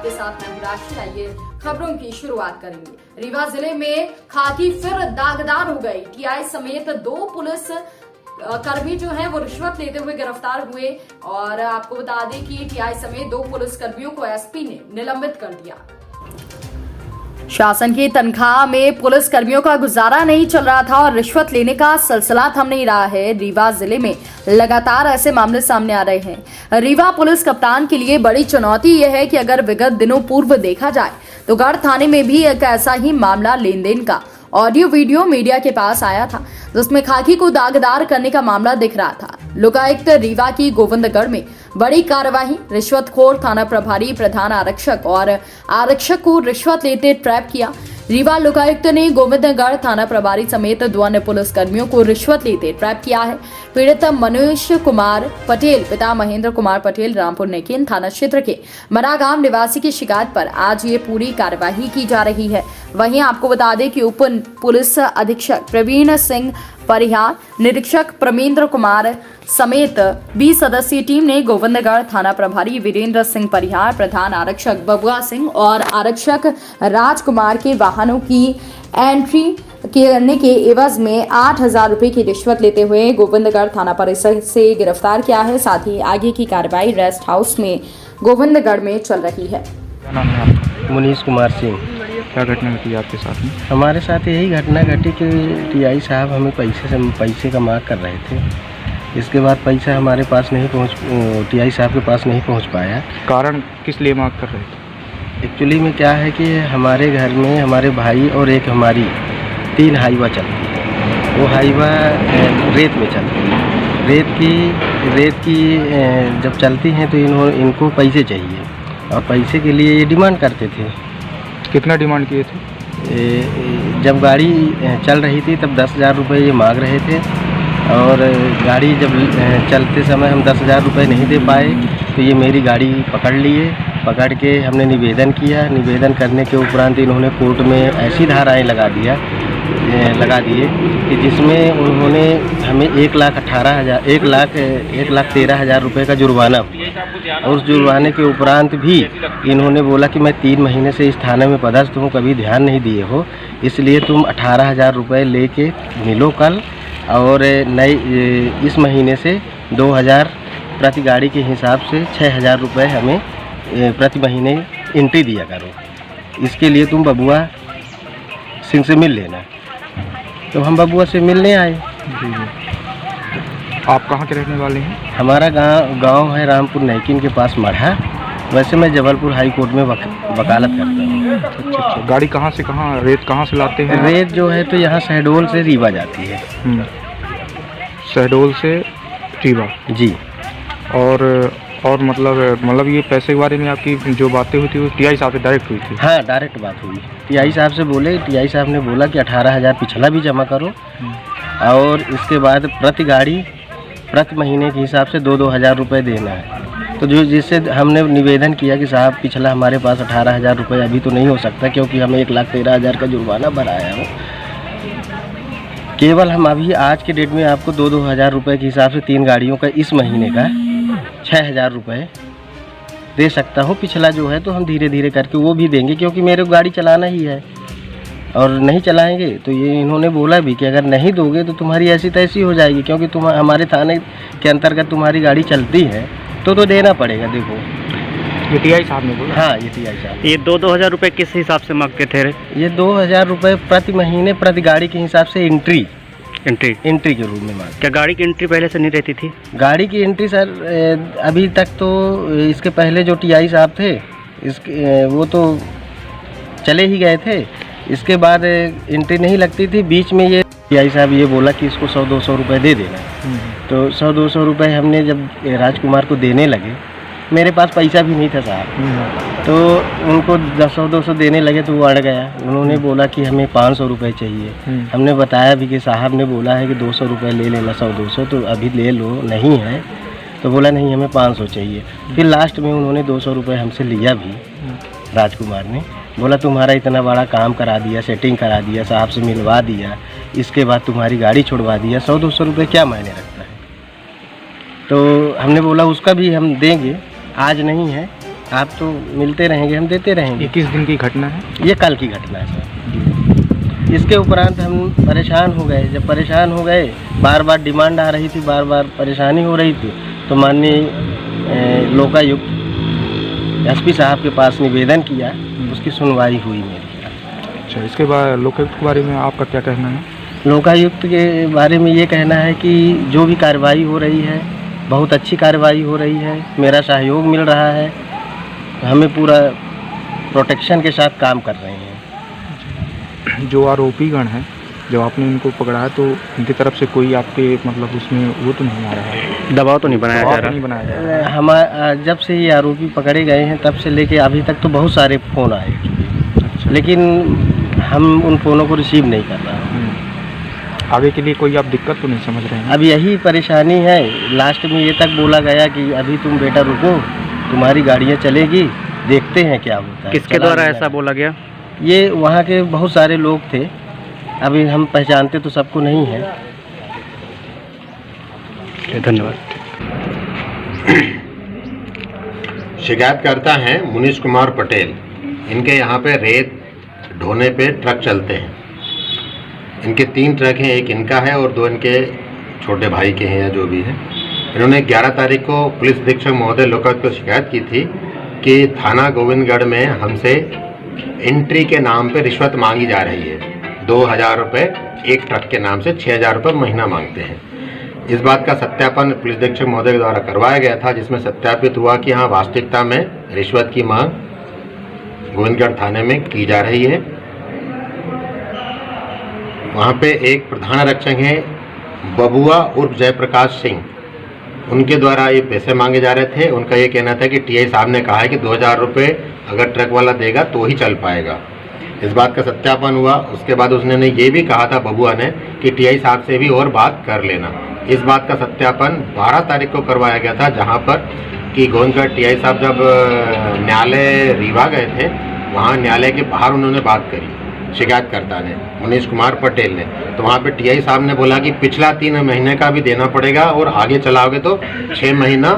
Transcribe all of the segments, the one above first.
आपके साथ मैं राशि। आइए खबरों की शुरुआत करेंगे। रीवा जिले में खाकी फिर दागदार हो गई। टीआई समेत 2 पुलिस कर्मी जो हैं वो रिश्वत लेते हुए गिरफ्तार हुए और आपको बता दें कि टीआई समेत 2 पुलिस कर्मियों को एसपी ने निलंबित कर दिया। शासन की तनख्वाह में पुलिस कर्मियों का गुजारा नहीं चल रहा था और रिश्वत लेने का सिलसिला थम नहीं रहा है। रीवा जिले में लगातार ऐसे मामले सामने आ रहे हैं। रीवा पुलिस कप्तान के लिए बड़ी चुनौती यह है कि अगर विगत दिनों पूर्व देखा जाए तो गढ़ थाने में भी एक ऐसा ही मामला लेन देन का ऑडियो वीडियो मीडिया के पास आया था, जिसमें खाकी को दागदार करने का मामला दिख रहा था। लोकायुक्त रीवा की गोविंदगढ़ में बड़ी कार्यवाही। रिश्वतखोर थाना प्रभारी प्रधान आरक्षक और आरक्षक को रिश्वत लेते ट्रैप किया। रीवा लोकायुक्त ने गोविंदगढ़ थाना प्रभारी समेत 2 अन्य पुलिस कर्मियों को रिश्वत लेते ट्रैप किया है। पीड़ित मनीष कुमार पटेल पिता महेंद्र कुमार पटेल रामपुर नेकिन थाना क्षेत्र के मरा गांव निवासी की शिकायत पर आज ये पूरी कार्यवाही की जा रही है। वहीं आपको बता दें कि उप पुलिस अधीक्षक प्रवीण सिंह परिहार, निरीक्षक प्रमेंद्र कुमार समेत 20 सदस्यीय टीम ने गोविंदगढ़ थाना प्रभारी वीरेंद्र सिंह परिहार, प्रधान आरक्षक बबुआ सिंह और आरक्षक राजकुमार के वाहनों की एंट्री करने के एवज में 8,000 रुपए की रिश्वत लेते हुए गोविंदगढ़ थाना परिसर से गिरफ्तार किया है। साथ ही आगे की कार्रवाई रेस्ट हाउस में गोविंदगढ़ में चल रही है। क्या नाम है आपका? मनीष कुमार सिंह। क्या घटना घटी आपके साथ में? हमारे साथ यही घटना घटी कि टीआई साहब हमें पैसे का मांग कर रहे थे। इसके बाद पैसा हमारे पास नहीं टीआई साहब के पास नहीं पहुंच पाया। कारण किस लिए मांग कर रहे थे? एक्चुअली में क्या है कि हमारे घर में हमारे भाई और एक हमारी 3 हाईवा चलती है। वो हाईवा रेत में चलती है। रेत की जब चलती हैं तो इनको पैसे चाहिए और पैसे के लिए ये डिमांड करते थे। कितना डिमांड किए थे? जब गाड़ी चल रही थी तब 10,000 रुपये ये मांग रहे थे और गाड़ी जब चलते समय हम 10,000 रुपये नहीं दे पाए तो ये मेरी गाड़ी पकड़ लिए। पकड़ के हमने निवेदन किया। निवेदन करने के उपरांत इन्होंने कोर्ट में ऐसी धाराएं लगा दिए कि जिसमें उन्होंने हमें 1,13,000 रुपये का जुर्माना। और उस जुर्माने के उपरांत भी इन्होंने बोला कि मैं 3 महीने से इस थाने में पदस्थ हूँ, कभी ध्यान नहीं दिए हो, इसलिए तुम 18,000 रुपये लेके मिलो कल और इस महीने से 2,000 प्रति गाड़ी के हिसाब से 6,000 रुपये हमें प्रति महीने एंट्री दिया करो। इसके लिए तुम बबुआ सिंह से मिल लेना। तो हम बबुआ से मिलने आए। आप कहाँ के रहने वाले हैं? हमारा गांव है रामपुर नेकिन के पास मढ़ा। वैसे मैं जबलपुर हाई कोर्ट में वकालत करता हूँ। अच्छा। गाड़ी कहाँ से कहाँ, रेत कहाँ से लाते हैं? रेत जो है तो यहाँ शहडोल से रीवा जाती है। शहडोल से रीवा जी। और मतलब ये पैसे के बारे में आपकी जो बातें हुई थी वो टीआई साहब से डायरेक्ट हुई थी? हाँ, डायरेक्ट बात हुई। टीआई साहब से बोले, टीआई साहब ने बोला कि 18,000 पिछला भी जमा करो और इसके बाद प्रति गाड़ी प्रति महीने के हिसाब से 2,000 रुपये देना है। तो जिससे हमने निवेदन किया कि साहब पिछला हमारे पास 18,000 रुपये अभी तो नहीं हो सकता क्योंकि हमें 1,13,000 का जुर्माना भराया हो। केवल हम अभी आज के डेट में आपको 2,000 रुपये के हिसाब से 3 गाड़ियों का इस महीने का 6,000 रुपये दे सकता हूँ। पिछला जो है तो हम धीरे धीरे करके वो भी देंगे क्योंकि मेरे को गाड़ी चलाना ही है और नहीं चलाएंगे तो ये इन्होंने बोला भी कि अगर नहीं दोगे तो तुम्हारी ऐसी तैसी हो जाएगी क्योंकि हमारे थाने के अंतर्गत तुम्हारी गाड़ी चलती है तो देना पड़ेगा। देखो ये टीआई साहब ने बोला? हाँ, ये टीआई साहब। ये 2,000 रुपये किस हिसाब से मांगते थे? ये 2,000 रुपये प्रति महीने प्रति गाड़ी के हिसाब से एंट्री के रूप में मांग। क्या गाड़ी की एंट्री पहले से नहीं रहती थी? गाड़ी की एंट्री सर अभी तक तो इसके पहले जो टीआई साहब थे वो तो चले ही गए थे। इसके बाद एंट्री नहीं लगती थी। बीच में ये टीआई साहब ये बोला कि इसको 100-200 रुपये दे देना। तो 100-200 रुपये हमने जब राजकुमार को देने लगे, मेरे पास पैसा भी नहीं था साहब, तो उनको 100-200 देने लगे तो वो अड़ गया। उन्होंने बोला कि हमें 500 रुपये चाहिए। हमने बताया भी कि साहब ने बोला है कि 200 रुपये ले लेना, 100-200 तो अभी ले लो, नहीं है तो बोला नहीं हमें 500 चाहिए। फिर लास्ट में उन्होंने 200 रुपये हमसे लिया भी। राजकुमार ने बोला तुम्हारा इतना बड़ा काम करा दिया, सेटिंग करा दिया, साहब से मिलवा दिया, इसके बाद तुम्हारी गाड़ी छुड़वा दिया, 100-200 रुपये क्या मायने रखता है। तो हमने बोला उसका भी हम देंगे, आज नहीं है, आप तो मिलते रहेंगे, हम देते रहेंगे। ये किस दिन की घटना है? ये कल की घटना है सर। इसके उपरांत हम परेशान हो गए। जब परेशान हो गए, बार बार डिमांड आ रही थी, बार बार परेशानी हो रही थी, तो माननीय लोकायुक्त एसपी साहब के पास निवेदन किया, उसकी सुनवाई हुई मेरी। अच्छा, इसके बाद लोकायुक्त के बारे में आपका क्या कहना है? लोकायुक्त के बारे में ये कहना है कि जो भी कार्रवाई हो रही है बहुत अच्छी कार्रवाई हो रही है, मेरा सहयोग मिल रहा है, हमें पूरा प्रोटेक्शन के साथ काम कर रहे हैं। जो आरोपी गण हैं, जब आपने इनको पकड़ा है तो इनकी तरफ से कोई आपके मतलब उसमें वो तो नहीं आ रहा है, दबाव तो नहीं बनाया जा दबाव तो रहा? नहीं बनाया जा रहा? हम जब से ये आरोपी पकड़े गए हैं तब से लेके अभी तक तो बहुत सारे फ़ोन आए, अच्छा। लेकिन हम उन फ़ोनों को रिसीव नहीं कर रहे हैं। आगे के लिए कोई आप दिक्कत तो नहीं समझ रहे हैं? अब यही परेशानी है। लास्ट में ये तक बोला गया कि अभी तुम बेटा रुको, तुम्हारी गाड़ियाँ चलेगी, देखते हैं क्या होता है। किसके चला द्वारा नहीं ऐसा बोला गया? ये वहाँ के बहुत सारे लोग थे, अभी हम पहचानते तो सबको नहीं है। धन्यवाद। शिकायतकर्ता हैं मुनीश कुमार पटेल। इनके यहाँ पे रेत ढोने पे ट्रक चलते हैं। इनके 3 ट्रक हैं, एक इनका है और 2 इनके छोटे भाई के हैं या जो भी है। इन्होंने 11 तारीख को पुलिस अधीक्षक महोदय लोकायुक्त को शिकायत की थी कि थाना गोविंदगढ़ में हमसे एंट्री के नाम पे रिश्वत मांगी जा रही है। 2000 रुपये एक ट्रक के नाम से 6000 रुपये महीना मांगते हैं। इस बात का सत्यापन पुलिस अधीक्षक महोदय के द्वारा करवाया गया था, जिसमें सत्यापित हुआ कि हाँ वास्तविकता में रिश्वत की मांग गोविंदगढ़ थाने में की जा रही है। वहाँ पे एक प्रधान आरक्षक हैं बबुआ उर्फ जयप्रकाश सिंह, उनके द्वारा ये पैसे मांगे जा रहे थे। उनका ये कहना था कि टीआई साहब ने कहा है कि 2000 रुपये अगर ट्रक वाला देगा तो ही चल पाएगा। इस बात का सत्यापन हुआ। उसके बाद उसने ये भी कहा था बबुआ ने कि टीआई साहब से भी और बात कर लेना। इस बात का सत्यापन 12 तारीख को करवाया गया था, जहाँ पर कि गोविंदगढ़ टीआई साहब जब न्यायालय रीवा गए थे, वहाँ न्यायालय के बाहर उन्होंने बात करी शिकायतकर्ता ने, मुनीश कुमार पटेल ने। तो वहाँ पे टीआई साहब ने बोला कि पिछला 3 महीने का भी देना पड़ेगा और आगे चलाओगे तो 6 महीना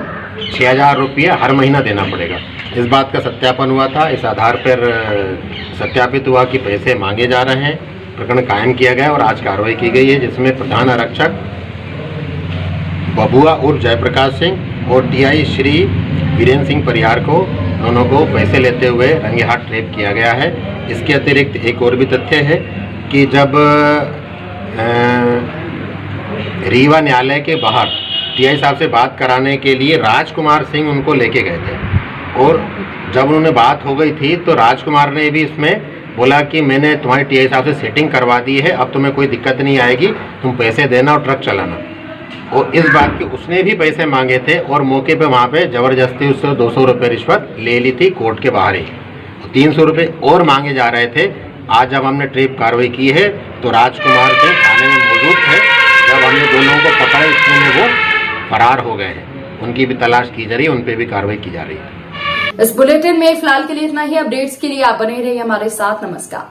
6000 रुपये हर महीना देना पड़ेगा। इस बात का सत्यापन हुआ था। इस आधार पर सत्यापित हुआ कि पैसे मांगे जा रहे हैं, प्रकरण कायम किया गया और आज कार्रवाई की गई है, जिसमें प्रधान आरक्षक बबुआ उर्फ जयप्रकाश सिंह और टीआई श्री वीरेंद्र सिंह परिहार को, दोनों को पैसे लेते हुए रंगे हाथ ट्रैप किया गया है। इसके अतिरिक्त एक और भी तथ्य है कि जब रीवा न्यायालय के बाहर टीआई साहब से बात कराने के लिए राजकुमार सिंह उनको लेके गए थे, और जब उन्होंने बात हो गई थी तो राजकुमार ने भी इसमें बोला कि मैंने तुम्हारी टीआई साहब से सेटिंग करवा दी है, अब तुम्हें कोई दिक्कत नहीं आएगी, तुम पैसे देना और ट्रक चलाना। और इस बात की उसने भी पैसे मांगे थे और मौके पे वहाँ पे ज़बरदस्ती उससे 200 रुपये रिश्वत ले ली थी कोर्ट के बाहर ही। 300 रुपये और मांगे जा रहे थे। आज जब हमने ट्रेप कार्रवाई की है तो राजकुमार के थाने में मौजूद थे। जब हमने दोनों को पकड़े इतने में वो फरार हो गए हैं। उनकी भी तलाश की जा रही है, उन पर भी कार्रवाई की जा रही है। इस बुलेटिन में फिलहाल के लिए इतना ही। अपडेट्स के लिए आप बने रहिए हमारे साथ। नमस्कार।